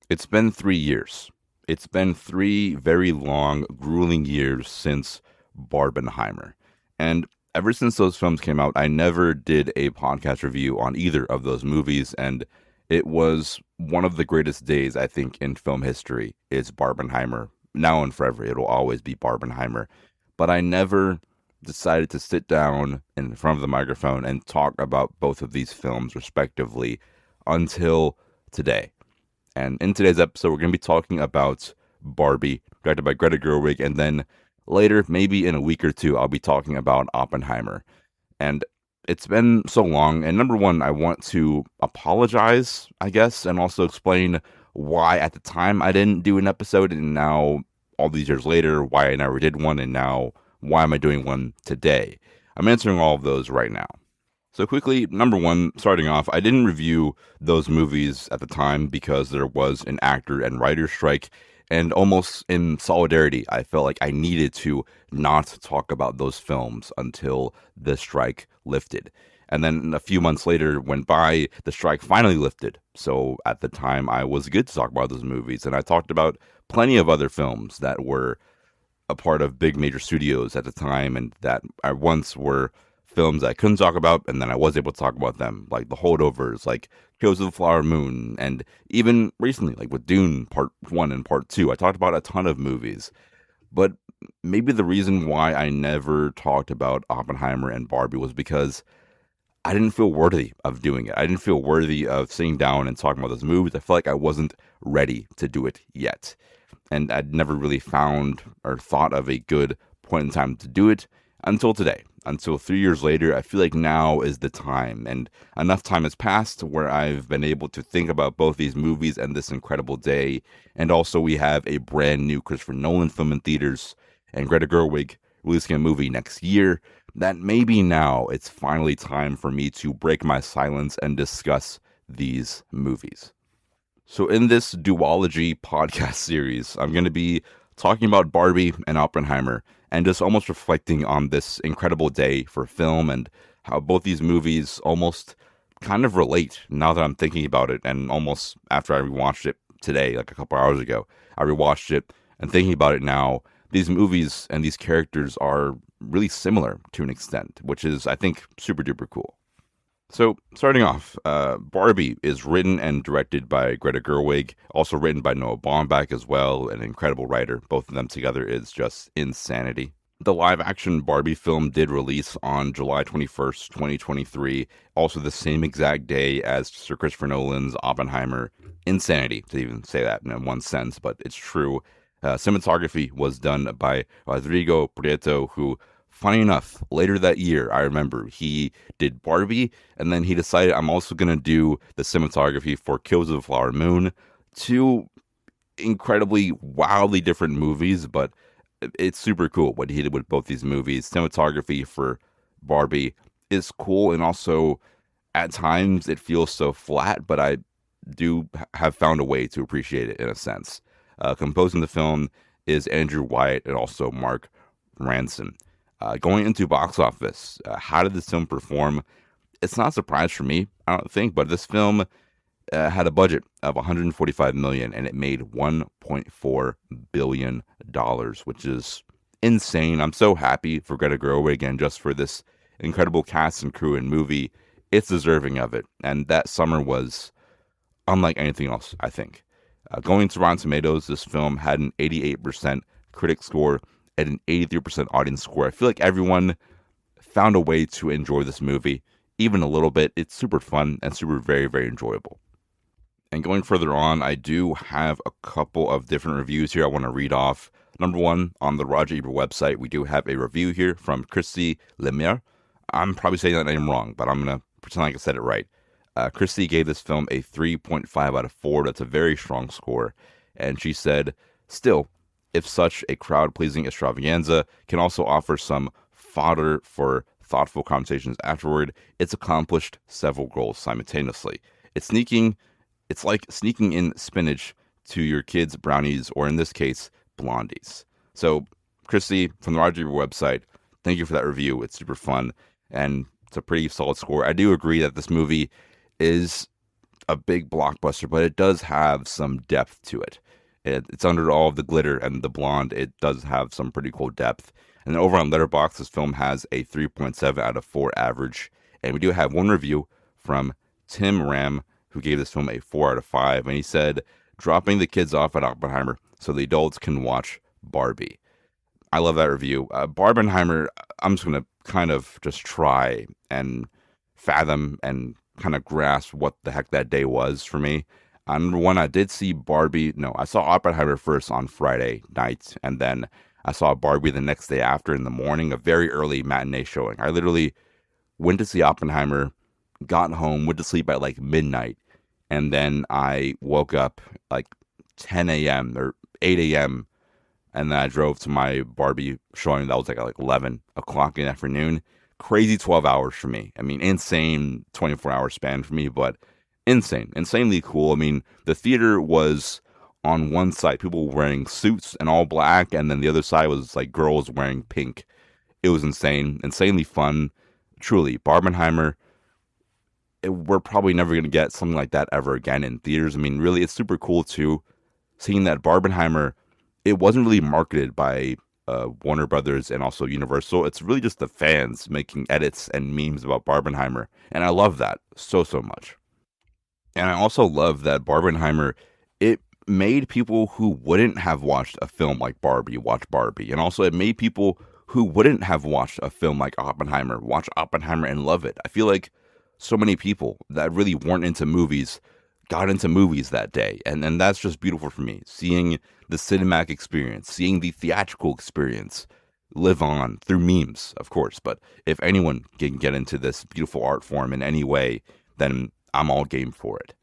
It's been 3 years. It's been 3 very long, grueling years since Barbenheimer. And ever since those films came out, I never did a podcast review on either of those movies. And it was one of the greatest days, I think, in film history is Barbenheimer. Now and forever, it'll always be Barbenheimer. But I never decided to sit down in front of the microphone and talk about both of these films respectively until today. And in today's episode, we're going to be talking about Barbie, directed by Greta Gerwig, and then later, maybe in a week or two, I'll be talking about Oppenheimer. And it's been so long, and number one, I want to apologize, I guess, and also explain why at the time I didn't do an episode, and now, all these years later, why I never did one, and now, why am I doing one today? I'm answering all of those right now. So quickly, number one, starting off, I didn't review those movies at the time because there was an actor and writer strike, and almost in solidarity, I felt like I needed to not talk about those films until the strike lifted. And then a few months later went by, the strike finally lifted. So at the time, I was good to talk about those movies, and I talked about plenty of other films that were a part of big major studios at the time and that I once were films I couldn't talk about, and then I was able to talk about them, like The Holdovers, like Killers of the Flower Moon, and even recently, like with Dune Part 1 and Part 2. I talked about a ton of movies, but maybe the reason why I never talked about Oppenheimer and Barbie was because I didn't feel worthy of doing it. I didn't feel worthy of sitting down and talking about those movies. I felt like I wasn't ready to do it yet. And I'd never really found or thought of a good point in time to do it until today. Until 3 years later, I feel like now is the time. And enough time has passed where I've been able to think about both these movies and this incredible day. And also, we have a brand new Christopher Nolan film in theaters and Greta Gerwig releasing a movie next year. That maybe now it's finally time for me to break my silence and discuss these movies. So, in this duology podcast series, I'm going to be talking about Barbie and Oppenheimer and just almost reflecting on this incredible day for film and how both these movies almost kind of relate now that I'm thinking about it. And almost after I rewatched it today, like a couple hours ago, I rewatched it and thinking about it now, these movies and these characters are really similar to an extent, which is, I think, super duper cool. So, starting off, Barbie is written and directed by Greta Gerwig, also written by Noah Baumbach as well, an incredible writer. Both of them together is just insanity. The live-action Barbie film did release on July 21st, 2023, also the same exact day as Sir Christopher Nolan's Oppenheimer. Insanity to even say that in one sense, but it's true. Cinematography was done by Rodrigo Prieto, who, funny enough, later that year, I remember, he did Barbie, and then he decided I'm also going to do the cinematography for Killers of the Flower Moon. Two incredibly, wildly different movies, but it's super cool what he did with both these movies. Cinematography for Barbie is cool, and also, at times, it feels so flat, but I do have found a way to appreciate it in a sense. Composing the film is Andrew Wyatt and also Mark Ranson. Going into box office, how did this film perform? It's not a surprise for me, I don't think, but this film had a budget of $145 million and it made $1.4 billion, which is insane. I'm so happy for Greta Gerwig and just for this incredible cast and crew and movie. It's deserving of it. And that summer was unlike anything else, I think. Going to Rotten Tomatoes, this film had an 88% critic score and an 83% audience score. I feel like everyone found a way to enjoy this movie, even a little bit. It's super fun and super very, very enjoyable. And going further on, I do have a couple of different reviews here I want to read off. Number one, on the Roger Ebert website, we do have a review here from Christy Lemire. I'm probably saying that name wrong, but I'm going to pretend like I said it right. Christy gave this film a 3.5 out of 4. That's a very strong score. And she said, still, if such a crowd-pleasing extravaganza can also offer some fodder for thoughtful conversations afterward, it's accomplished several goals simultaneously. It's like sneaking in spinach to your kids' brownies, or in this case, blondies. So, Christy, from the Roger Ebert website, thank you for that review. It's super fun, and it's a pretty solid score. I do agree that this movie is a big blockbuster, but it does have some depth to it. It's under all of the glitter and the blonde. It does have some pretty cool depth. And then over on Letterboxd, this film has a 3.7 out of 4 average. And we do have one review from Tim Ram, who gave this film a 4 out of 5. And he said, dropping the kids off at Oppenheimer so the adults can watch Barbie. I love that review. Barbenheimer, I'm just going to kind of just try and fathom and kind of grasp what the heck that day was for me. Number one, I did see Barbie. No, I saw Oppenheimer first on Friday night, and then I saw Barbie the next day after in the morning, a very early matinee showing. I literally went to see Oppenheimer, got home, went to sleep at like midnight, and then I woke up like 10 a.m. or 8 a.m. and then I drove to my Barbie showing that was like 11 o'clock in the afternoon. Crazy 12 hours for me. I mean, insane 24-hour span for me, but insanely cool. I mean, the theater was on one side, people wearing suits and all black, and then the other side was like girls wearing pink. It was insane, insanely fun. Truly, Barbenheimer, we're probably never going to get something like that ever again in theaters. I mean, really, it's super cool too, seeing that Barbenheimer, it wasn't really marketed by Warner Brothers and also Universal. It's really just the fans making edits and memes about Barbenheimer, and I love that so much. And I also love that Barbenheimer, it made people who wouldn't have watched a film like Barbie watch Barbie. And also it made people who wouldn't have watched a film like Oppenheimer watch Oppenheimer and love it. I feel like so many people that really weren't into movies got into movies that day. And that's just beautiful for me. Seeing the cinematic experience, seeing the theatrical experience live on through memes, of course. But if anyone can get into this beautiful art form in any way, then I'm all game for it.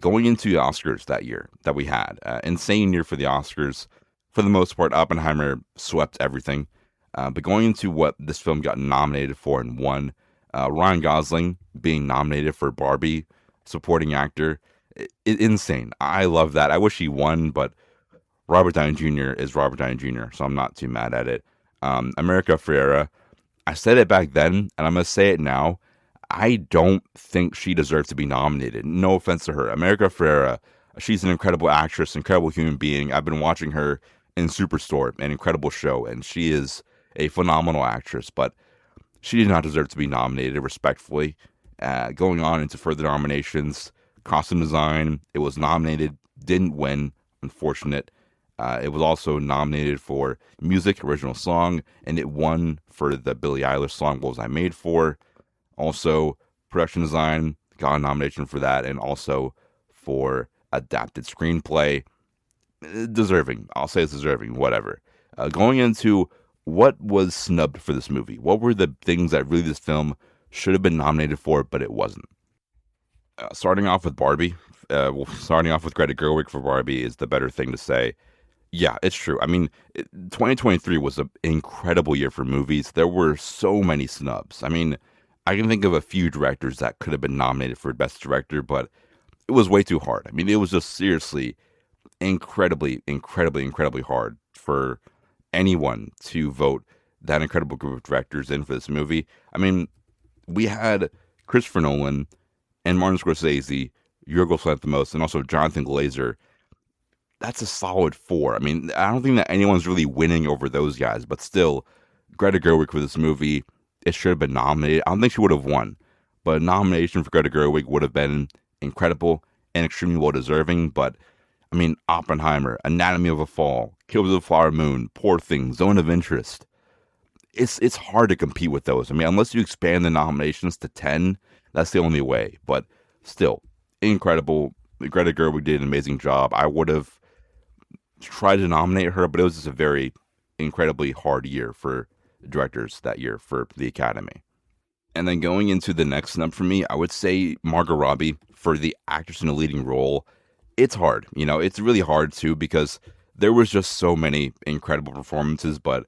Going into the Oscars that year that we had, insane year for the Oscars. For the most part, Oppenheimer swept everything. But going into what this film got nominated for and won, Ryan Gosling being nominated for Barbie, supporting actor, insane. I love that. I wish he won, but Robert Downey Jr. is Robert Downey Jr., so I'm not too mad at it. America Ferrera, I said it back then, and I'm going to say it now. I don't think she deserves to be nominated. No offense to her. America Ferrera, she's an incredible actress, incredible human being. I've been watching her in Superstore, an incredible show, and she is a phenomenal actress, but she did not deserve to be nominated, respectfully. Going on into further nominations, costume design, it was nominated, didn't win, unfortunate. It was also nominated for music, original song, and it won for the Billie Eilish song, What Was I Made For? Also, production design, got a nomination for that, and also for adapted screenplay. Deserving. I'll say it's deserving, whatever. Going into what was snubbed for this movie. What were the things that really this film should have been nominated for, but it wasn't? Starting off with Barbie, starting off with Greta Gerwig for Barbie is the better thing to say. Yeah, it's true. I mean, 2023 was an incredible year for movies. There were so many snubs. I mean, I can think of a few directors that could have been nominated for Best Director, but it was way too hard. I mean, it was just seriously incredibly hard for anyone to vote that incredible group of directors in for this movie. I mean, we had Christopher Nolan and Martin Scorsese, Yorgos Lanthimos, and also Jonathan Glazer. That's a solid 4. I mean, I don't think that anyone's really winning over those guys, but still, Greta Gerwig for this movie, it should have been nominated. I don't think she would have won, but a nomination for Greta Gerwig would have been incredible and extremely well deserving. But I mean, Oppenheimer, Anatomy of a Fall, Killers of the Flower Moon, Poor Things, Zone of Interest. It's hard to compete with those. I mean, unless you expand the nominations to 10, that's the only way. But still, incredible. Greta Gerwig did an amazing job. I would have tried to nominate her, but it was just a very incredibly hard year for directors that year for the Academy. And then going into the next snub for me, I would say Margot Robbie for the actress in a leading role. It's hard. It's really hard too because there was just so many incredible performances, but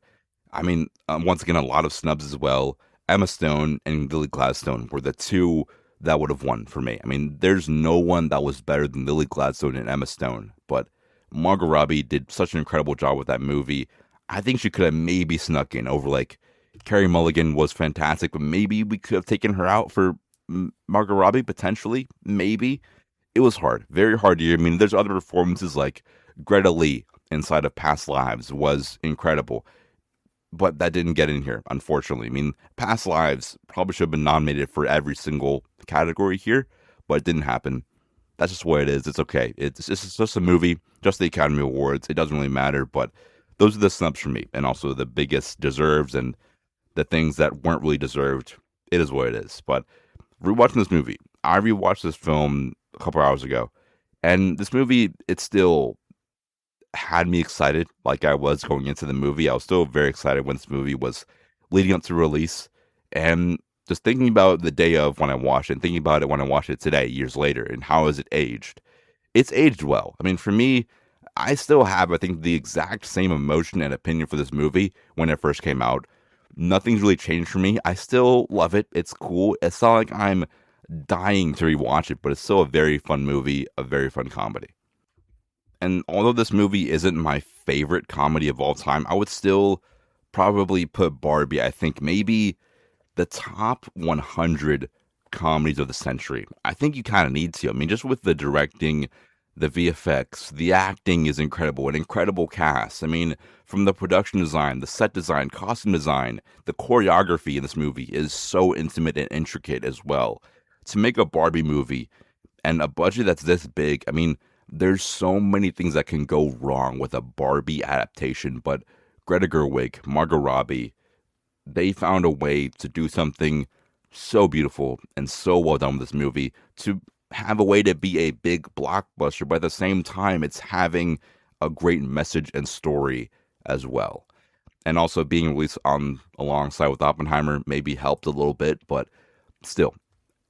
I mean, once again, a lot of snubs as well. Emma Stone and Lily Gladstone were the two that would have won for me. I mean, there's no one that was better than Lily Gladstone and Emma Stone, but Margot Robbie did such an incredible job with that movie. I think she could have maybe snuck in over, like, Carey Mulligan was fantastic, but maybe we could have taken her out for Margot Robbie, potentially, maybe. It was hard, very hard year. I mean, there's other performances like Greta Lee inside of Past Lives was incredible, but that didn't get in here, unfortunately. I mean, Past Lives probably should have been nominated for every single category here, but it didn't happen. That's just what it is. It's okay. It's just a movie, just the Academy Awards. It doesn't really matter, but those are the snubs for me, and also the biggest deserves and the things that weren't really deserved. It is what it is. But rewatching this movie, I rewatched this film a couple hours ago, and this movie, it still had me excited like I was going into the movie. I was still very excited when this movie was leading up to release. And just thinking about the day of when I watched it, and thinking about it when I watched it today, years later, and how has it aged? It's aged well. I mean, for me, I still have, I think, the exact same emotion and opinion for this movie when it first came out. Nothing's really changed for me. I still love it. It's cool. It's not like I'm dying to rewatch it, but it's still a very fun movie, a very fun comedy. And although this movie isn't my favorite comedy of all time, I would still probably put Barbie, I think, maybe the top 100 comedies of the century. I think you kind of need to. I mean, just with the directing, the VFX, the acting is incredible, an incredible cast. I mean, from the production design, the set design, costume design, the choreography in this movie is so intimate and intricate as well. To make a Barbie movie and a budget that's this big, I mean, there's so many things that can go wrong with a Barbie adaptation, but Greta Gerwig, Margot Robbie, they found a way to do something so beautiful and so well done with this movie to have a way to be a big blockbuster, but at the same time, it's having a great message and story as well. And also being released on alongside with Oppenheimer maybe helped a little bit, but still,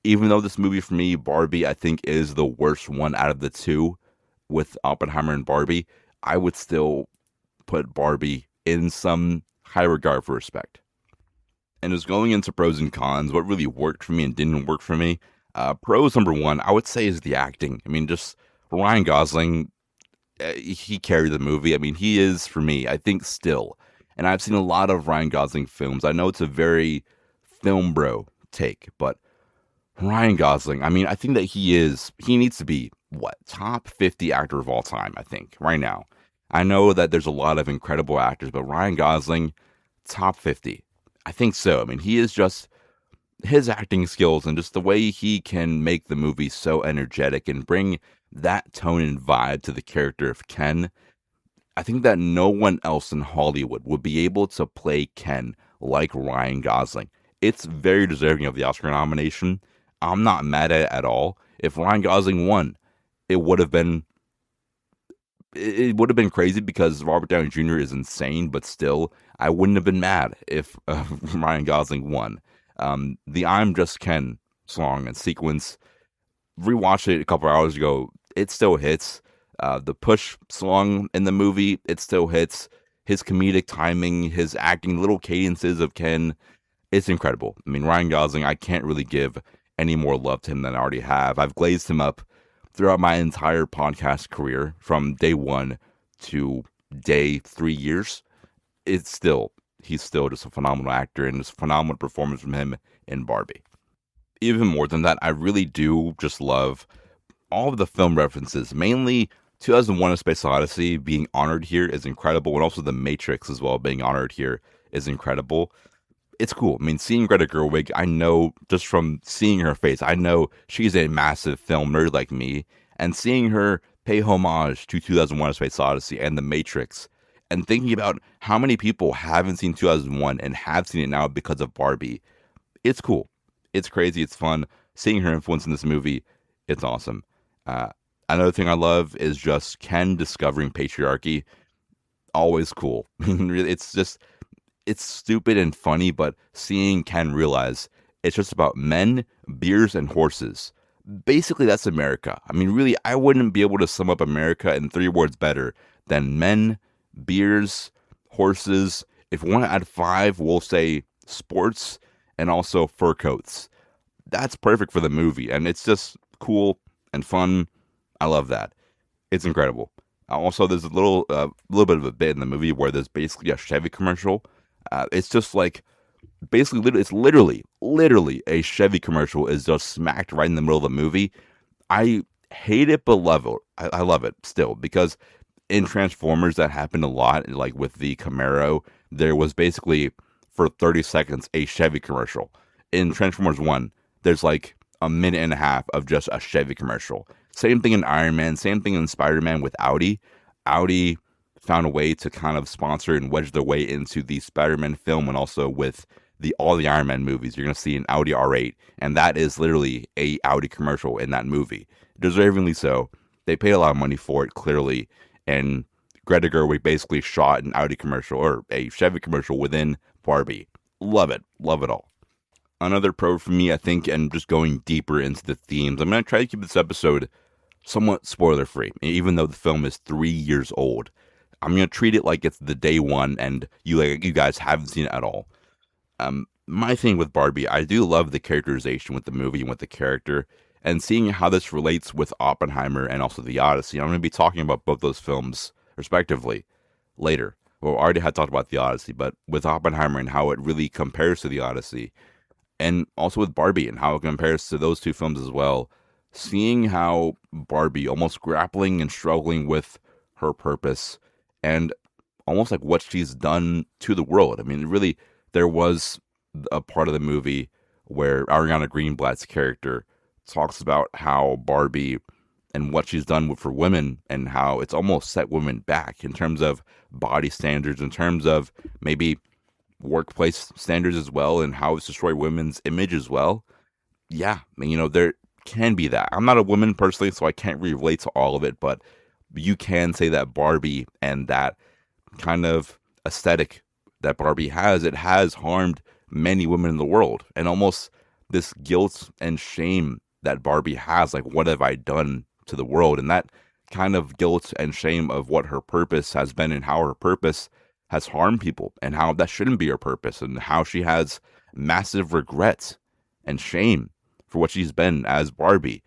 even though this movie for me, Barbie, I think is the worst one out of the two with Oppenheimer and Barbie, I would still put Barbie in some high regard for respect. And just going into pros and cons, what really worked for me and didn't work for me. Pros number one, I would say, is the acting. I mean, just Ryan Gosling, he carried the movie. I mean, he is for me, I think, still. And I've seen a lot of Ryan Gosling films. I know it's a very film bro take, but Ryan Gosling, I mean, I think that he needs to be, what, top 50 actor of all time, I think, right now. I know that there's a lot of incredible actors, but Ryan Gosling, top 50. I think so. I mean, he is just his acting skills and just the way he can make the movie so energetic and bring that tone and vibe to the character of Ken. I think that no one else in Hollywood would be able to play Ken like Ryan Gosling. It's very deserving of the Oscar nomination. I'm not mad at it at all. If Ryan Gosling won, it would have been crazy because Robert Downey Jr. is insane, but still, I wouldn't have been mad if Ryan Gosling won. The "I'm Just Ken" song and sequence, rewatched it a couple hours ago. It still hits. The Push song in the movie, it still hits. His comedic timing, his acting, little cadences of Ken, it's incredible. I mean, Ryan Gosling, I can't really give any more love to him than I already have. I've glazed him up throughout my entire podcast career from day one to day 3 years. He's still just a phenomenal actor and just a phenomenal performance from him in Barbie. Even more than that, I really do just love all of the film references, mainly 2001: A Space Odyssey being honored here is incredible, and also The Matrix as well being honored here is incredible. It's cool. I mean, seeing Greta Gerwig, I know just from seeing her face, I know she's a massive film nerd like me, and seeing her pay homage to 2001: A Space Odyssey and The Matrix, and thinking about how many people haven't seen 2001 and have seen it now because of Barbie, it's cool. It's crazy. It's fun. Seeing her influence in this movie, it's awesome. Another thing I love is just Ken discovering patriarchy. Always cool. It's stupid and funny, but seeing Ken realize it's just about men, beers, and horses. Basically, that's America. I mean, really, I wouldn't be able to sum up America in 3 words better than men, beers, horses. If we want to add 5, we'll say sports and also fur coats. That's perfect for the movie, and it's just cool and fun. I love that. It's incredible. Also, there's a little bit of a bit in the movie where there's basically a Chevy commercial. It's just like basically it's literally a Chevy commercial is just smacked right in the middle of the movie. hate it but love it. I love it still because in Transformers that happened a lot. Like with the Camaro, there was basically for 30 seconds a Chevy commercial. In Transformers 1, there's like a minute and a half of just a Chevy commercial. Same thing in Iron Man, same thing in Spider-Man with Audi. Audi found a way to kind of sponsor and wedge their way into the Spider-Man film, and also with all the Iron Man movies. You're going to see an Audi R8, and that is literally a Audi commercial in that movie. Deservingly so. They paid a lot of money for it, clearly, and Greta Gerwig basically shot an Audi commercial or a Chevy commercial within Barbie. Love it. Love it all. Another pro for me, I think, and just going deeper into the themes, I'm going to try to keep this episode somewhat spoiler free, even though the film is 3 years old. I'm going to treat it like it's the day one and you guys haven't seen it at all. My thing with Barbie, I do love the characterization with the movie and with the character, and seeing how this relates with Oppenheimer and also The Odyssey. I'm going to be talking about both those films respectively later. Well, I already had talked about The Odyssey, but with Oppenheimer and how it really compares to The Odyssey, and also with Barbie and how it compares to those two films as well. Seeing how Barbie almost grappling and struggling with her purpose and almost like what she's done to the world. I mean, really, there was a part of the movie where Ariana Greenblatt's character talks about how Barbie and what she's done for women and how it's almost set women back in terms of body standards, in terms of maybe workplace standards as well, and how it's destroyed women's image as well. Yeah, I mean, there can be that. I'm not a woman personally, so I can't really relate to all of it, but you can say that Barbie and that kind of aesthetic that Barbie has, it has harmed many women in the world. And almost this guilt and shame that Barbie has, like, what have I done to the world? And that kind of guilt and shame of what her purpose has been and how her purpose has harmed people and how that shouldn't be her purpose, and how she has massive regrets and shame for what she's been as Barbie.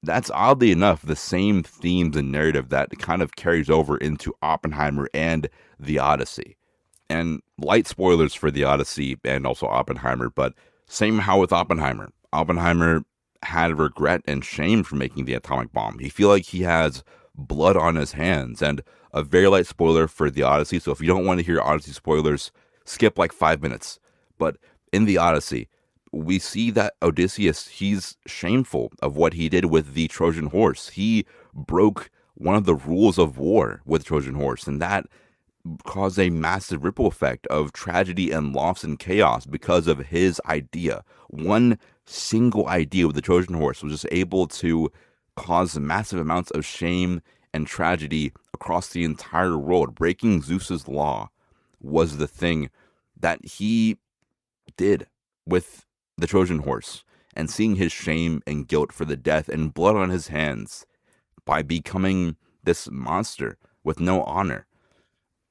That's oddly enough the same themes and narrative that kind of carries over into Oppenheimer and The Odyssey. And light spoilers for The Odyssey and also Oppenheimer, but same how with Oppenheimer. Oppenheimer had regret and shame for making the atomic bomb. He feel like he has blood on his hands. And a very light spoiler for The Odyssey, so if you don't want to hear Odyssey spoilers, skip like 5 minutes. But in The Odyssey, we see that Odysseus, he's shameful of what he did with the Trojan horse. He broke one of the rules of war with Trojan horse, and that caused a massive ripple effect of tragedy and loss and chaos because of his idea. One single idea with the Trojan horse was just able to cause massive amounts of shame and tragedy across the entire world. Breaking Zeus's law was the thing that he did with the Trojan horse, and seeing his shame and guilt for the death and blood on his hands by becoming this monster with no honor.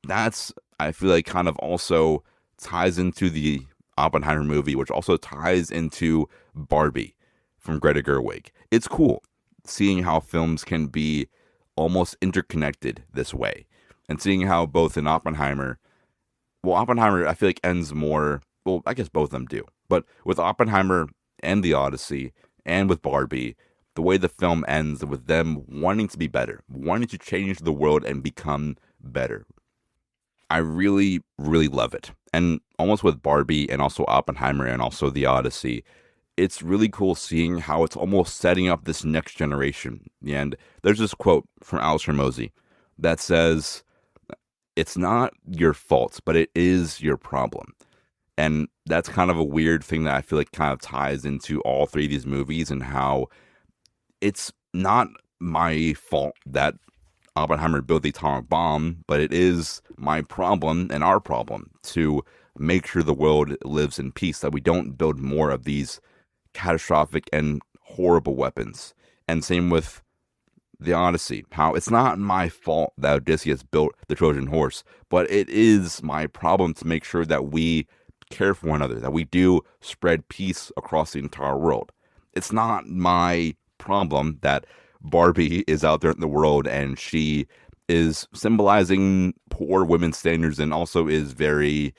That's, I feel like, kind of also ties into the Oppenheimer movie, which also ties into Barbie from Greta Gerwig. It's cool seeing how films can be almost interconnected this way, and seeing how both in Oppenheimer, I feel like ends more, well, I guess both of them do, but with Oppenheimer and The Odyssey and with Barbie, the way the film ends with them wanting to be better, wanting to change the world and become better. I really, really love it. And almost with Barbie and also Oppenheimer and also The Odyssey, it's really cool seeing how it's almost setting up this next generation. And there's this quote from Alice Hormozy that says, "It's not your fault, but it is your problem." And that's kind of a weird thing that I feel like kind of ties into all three of these movies, and how it's not my fault that Oppenheimer built the atomic bomb, but it is my problem and our problem to make sure the world lives in peace, that we don't build more of these catastrophic and horrible weapons. And same with The Odyssey, how it's not my fault that Odysseus built the Trojan horse, but it is my problem to make sure that we care for one another, that we do spread peace across the entire world. It's not my problem that Barbie is out there in the world and she is symbolizing poor women's standards, and also is very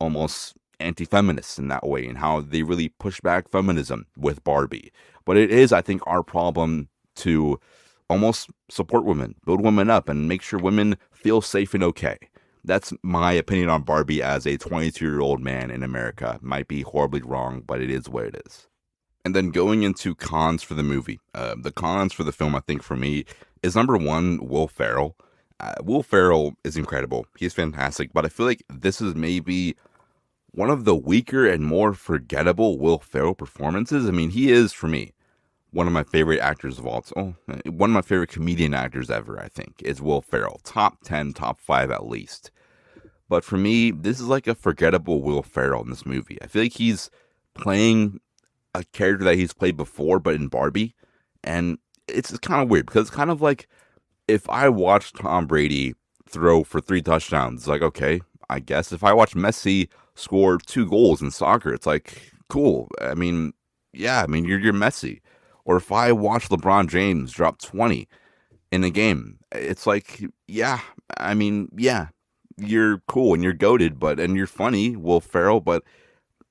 almost anti-feminist in that way, and how they really push back feminism with Barbie. But it is, I think, our problem to almost support women, build women up, and make sure women feel safe and okay. That's my opinion on Barbie as a 22-year-old man in America. Might be horribly wrong, but it is what it is. And then going into cons for the movie. The cons for the film, I think, for me, is number one, Will Ferrell. Will Ferrell is incredible. He's fantastic, but I feel like this is maybe one of the weaker and more forgettable Will Ferrell performances. I mean, he is, for me, one of my favorite actors of all time. One of my favorite comedian actors ever, I think, is Will Ferrell. Top 10, top 5 at least. But for me, this is like a forgettable Will Ferrell in this movie. I feel like he's playing a character that he's played before, but in Barbie. And it's kind of weird because it's kind of like if I watched Tom Brady throw for 3 touchdowns, it's like, okay, I guess. If I watch Messi score 2 goals in soccer, it's like, cool. I mean, yeah, I mean, you're Messi. Or if I watch LeBron James drop 20 in a game, it's like, yeah, I mean, yeah, you're cool and you're goated, and you're funny, Will Ferrell, but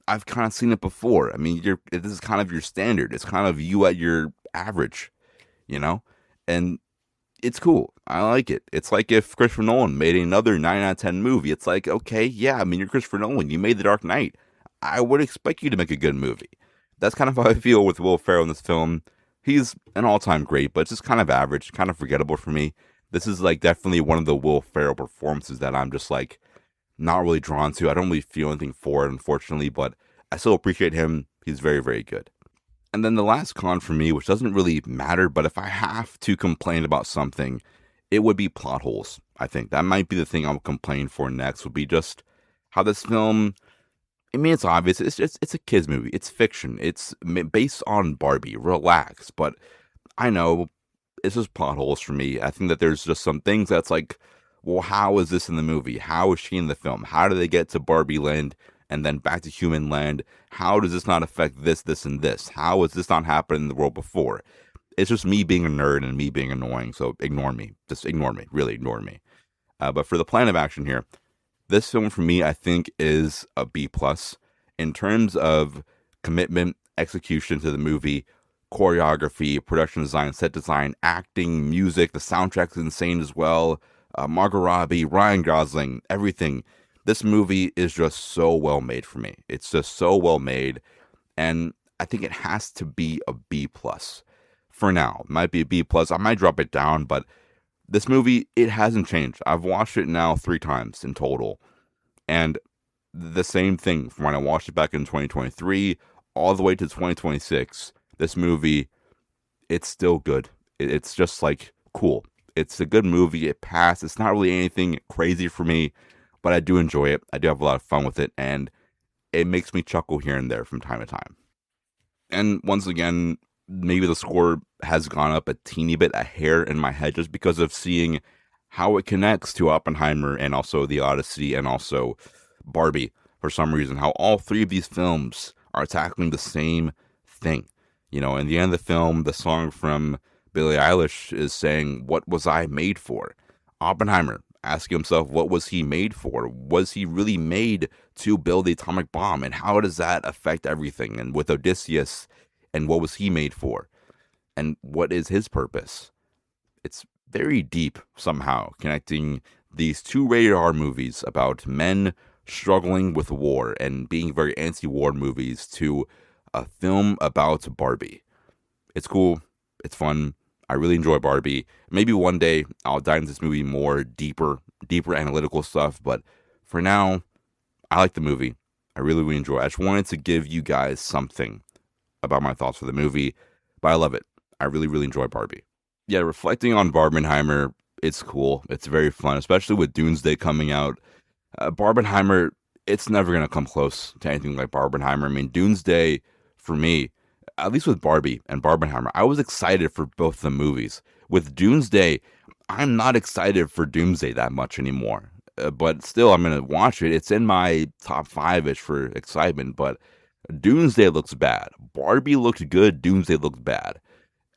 I've kind of seen it before. I mean, this is kind of your standard. It's kind of you at your average, you know? And it's cool. I like it. It's like if Christopher Nolan made another 9 out of 10 movie. It's like, okay, yeah, I mean, you're Christopher Nolan. You made The Dark Knight. I would expect you to make a good movie. That's kind of how I feel with Will Ferrell in this film. He's an all-time great, but it's just kind of average, kind of forgettable for me. This is like definitely one of the Will Ferrell performances that I'm just like not really drawn to. I don't really feel anything for it, unfortunately, but I still appreciate him. He's very, very good. And then the last con for me, which doesn't really matter, but if I have to complain about something, it would be plot holes. I think that might be the thing I'll complain for next, would be just how this film, I mean, it's obvious. It's a kids movie. It's fiction. It's based on Barbie. Relax. But I know it's just plot holes for me. I think that there's just some things that's like, well, how is this in the movie? How is she in the film? How do they get to Barbie Land and then back to human land? How does this not affect this, this, and this? How has this not happened in the world before? It's just me being a nerd and me being annoying. So ignore me. Just ignore me. Really ignore me. But for the plan of action here, this film for me, I think, is a B plus in terms of commitment, execution to the movie, choreography, production design, set design, acting, music. The soundtrack's insane as well. Margot Robbie, Ryan Gosling, everything. This movie is just so well made for me. It's just so well made, and I think it has to be a B plus for now. It might be a B plus. I might drop it down, but this movie, it hasn't changed. I've watched it now 3 times in total. And the same thing from when I watched it back in 2023 all the way to 2026. This movie, it's still good. It's just like cool. It's a good movie. It passed. It's not really anything crazy for me, but I do enjoy it. I do have a lot of fun with it. And it makes me chuckle here and there from time to time. And once again, maybe the score has gone up a teeny bit, a hair in my head, just because of seeing how it connects to Oppenheimer and also The Odyssey and also Barbie for some reason. How all 3 of these films are tackling the same thing. You know, in the end of the film, the song from Billie Eilish is saying, "What was I made for?" Oppenheimer asking himself, what was he made for? Was he really made to build the atomic bomb? And how does that affect everything? And with Odysseus, and what was he made for? And what is his purpose? It's very deep somehow, connecting these 2 rated R movies about men struggling with war and being very anti-war movies to a film about Barbie. It's cool. It's fun. I really enjoy Barbie. Maybe one day I'll dive into this movie more deeper analytical stuff. But for now, I like the movie. I really, really enjoy it. I just wanted to give you guys something about my thoughts for the movie. But I love it. I really, really enjoy Barbie. Yeah, reflecting on Barbenheimer, it's cool. It's very fun, especially with Doomsday coming out. Barbenheimer, it's never going to come close to anything like Barbenheimer. I mean, Doomsday, for me, at least with Barbie and Barbenheimer, I was excited for both the movies. With Doomsday, I'm not excited for Doomsday that much anymore. But still, I'm going to watch it. It's in my top 5-ish for excitement, but Doomsday looks bad. Barbie looked good. Doomsday looked bad.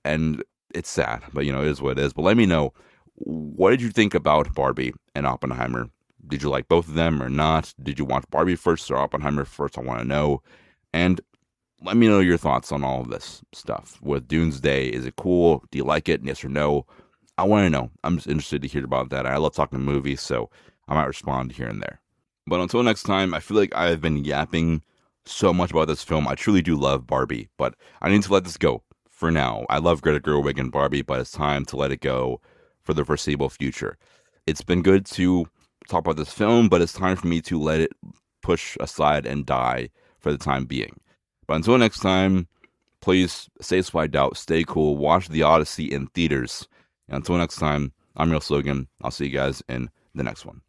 And it's sad, but it is what it is. But let me know, what did you think about Barbie and Oppenheimer? Did you like both of them or not? Did you watch Barbie first or Oppenheimer first? I want to know. And let me know your thoughts on all of this stuff. With Doomsday, is it cool? Do you like it? Yes or no? I want to know. I'm just interested to hear about that. I love talking movies, so I might respond here and there. But until next time, I feel like I've been yapping so much about this film. I truly do love Barbie, but I need to let this go for now. I love Greta Gerwig and Barbie, but it's time to let it go for the foreseeable future. It's been good to talk about this film, but it's time for me to let it push aside and die for the time being. But until next time, please stay swiped out, stay cool, watch The Odyssey in theaters. And until next time, I'm Real Slogan. I'll see you guys in the next one.